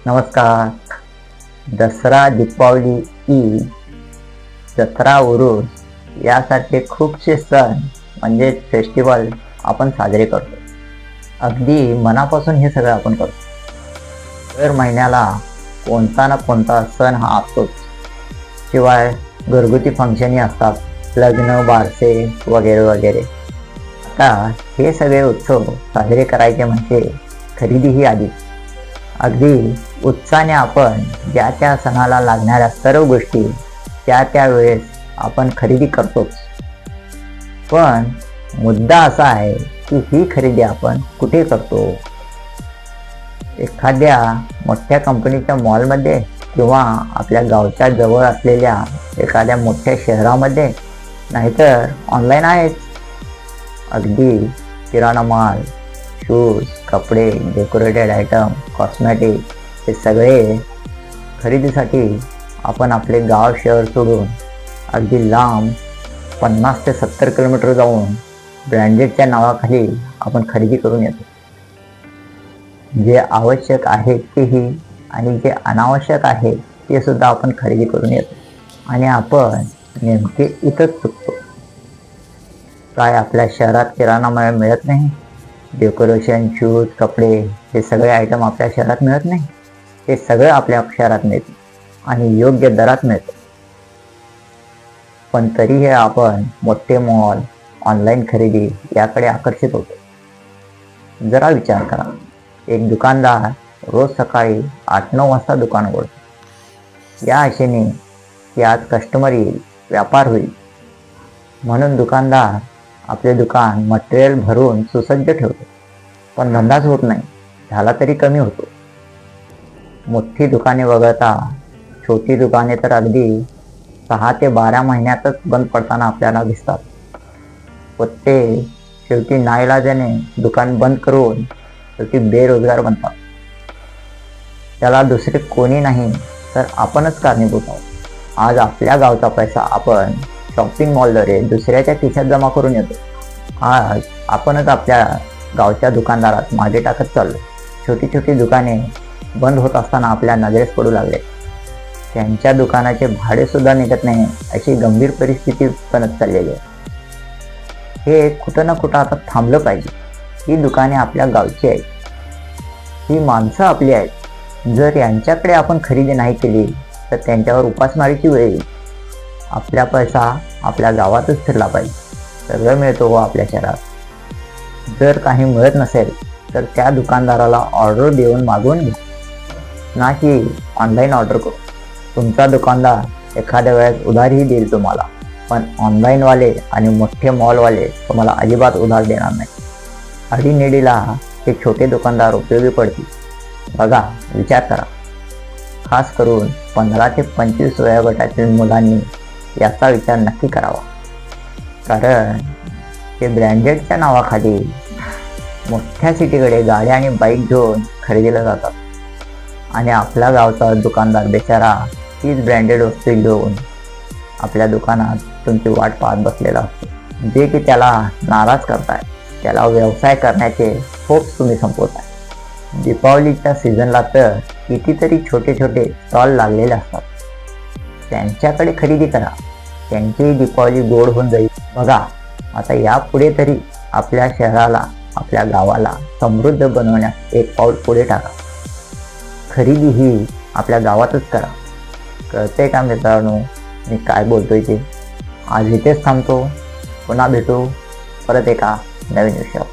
नमस्कार. दसरा, दीपावली, ईद, जत्रा, उरूस यासारखे खूपसे सण म्हणजे फेस्टिवल आपण साजरे करतो. अगदी मनापासून हे सगळं आपण करतो. दर महिन्याला कोणता ना कोणता सण हा असतोच. शिवाय घरगुती फंक्शनही असतात, लग्न, बारसे वगैरे वगैरे. आता हे सगळे उत्सव साजरे करायचे म्हणजे खरेदीही आली. अगदी उत्साहाने आपण ज्या त्या सणाला लागणाऱ्या सर्व गोष्टी त्या वेळेस आपण खरेदी करतोच. पण मुद्दा असा आहे की ही खरेदी आपण कुठे करतो? एखाद्या मोठ्या कंपनीच्या मॉलमध्ये किंवा आपल्या गावच्या जवळ असलेल्या एखाद्या मोठ्या शहरामध्ये, नाहीतर ऑनलाईन आहेच. अगदी किराणा माल, शूज, कपडे, डेकोरेटेड आयटम, कॉस्मेटिक हे सगळे खरेदीसाठी आपण आपले गाव शहर सोडून अगदी लांब 50 ते 70 किलोमीटर जाऊन ब्रँडेडच्या नावाखाली आपण खरेदी करून येतो. जे आवश्यक आहे तेही आणि जे अनावश्यक आहे ते सुद्धा आपण खरेदी करून येतो. आणि आपण नेमके इथंच चुकतो. काय आपल्या शहरात किराणा माल मिळत नाही? डेकोरेशन, शूज, कपडे हे सगळे आयटम आपल्या शहरात मिळत नाही? हे सगळं आपल्या शहरात मिळते आणि योग्य दरात मिळते. पण तरीही आपण मोठे मॉल, ऑनलाईन खरेदी याकडे आकर्षित होतो. जरा विचार करा, एक दुकानदार रोज सकाळी 8-9 वाजता दुकान उघडतो. या आशेने की आज कस्टमर येईल, व्यापार होईल, म्हणून दुकानदार आपले दुकान मटेरियल भरून सुसज्ज ठेवतो. पण धंदाच होत नाही, झाला तरी कमी होतो. मोठी दुकाने वगळता छोटी दुकाने तर अगदी 6 ते 12 महिन्यातच बंद पडताना आपल्याला दिसतात. व ते शेवटी नाईलाजाने दुकान बंद करून शेवटी बेरोजगार बनतात. त्याला दुसरे कोणी नाही तर आपणच कारणीभूत आहोत. आज आपल्या गावचा पैसा आपण शॉपिंग मॉलद्वारे दुसऱ्याच्या खिशात जमा करून येतो. आज आपणच आपल्या गावच्या दुकानदारात मागे टाकत चाललो. छोटी छोटी दुकाने बंद होत असताना आपल्या नजरेस पडू लागले. त्यांच्या दुकानाचे भाडे सुद्धा निघत नाही अशी गंभीर परिस्थिती बनत चाललेली आहे. हे कुठं ना कुठं आता थांबलं पाहिजे. ही दुकाने आपल्या गावची आहेत, ही माणसं आपली आहेत. जर यांच्याकडे आपण खरेदी नाही केली तर त्यांच्यावर उपासमारीची वेळ येईल. आपला पैसा आपल्या गावातच फिरला पाहिजे. सगळं मिळतो व आपल्या शहरात. जर काही मिळत नसेल तर त्या दुकानदाराला ऑर्डर देऊन मागवून घ्या, ना की ऑनलाईन ऑर्डर करू. तुमचा दुकानदार एखाद्या वेळेस उधारही देईल तुम्हाला, पण ऑनलाईनवाले आणि मोठे मॉलवाले तुम्हाला अजिबात उधार देणार नाही. अडीनिडीला हे छोटे दुकानदार उपयोगी पडतील. बघा, विचार करा. खास करून 15 ते 25 वयोगटातील मुलांनी याचा विचार नक्की करावा. कारण ते ब्रँडेडच्या नावाखाली मोठ्या सिटीकडे गाड्या आणि बाईक घेऊन खरेदीला जातात आणि आपल्या गावचा दुकानदार बेचारा तीच ब्रँडेड वस्तू घेऊन आपल्या दुकानात तुमची वाट पाहत बसलेला असतो. जे की त्याला नाराज करताय, त्याला व्यवसाय करण्याचे होप्स तुम्ही संपवताय. दीपावलीच्या सीझनला तर कितीतरी छोटे छोटे स्टॉल लागलेले असतात. त्यांच्याकडे खरेदी करा, त्यांचीही दीपावली गोड होऊन जाईल. बघा, आता यापुढे तरी आपल्या शहराला, आपल्या गावाला समृद्ध बनवण्यास एक पाऊल पुढे टाका. खरेदी ही आपल्या गावातच करा. कळते का मित्रांनो मी काय बोलतोय ते? आज इथेच थांबतो. पुन्हा भेटू परत एका नवीन विषयावर.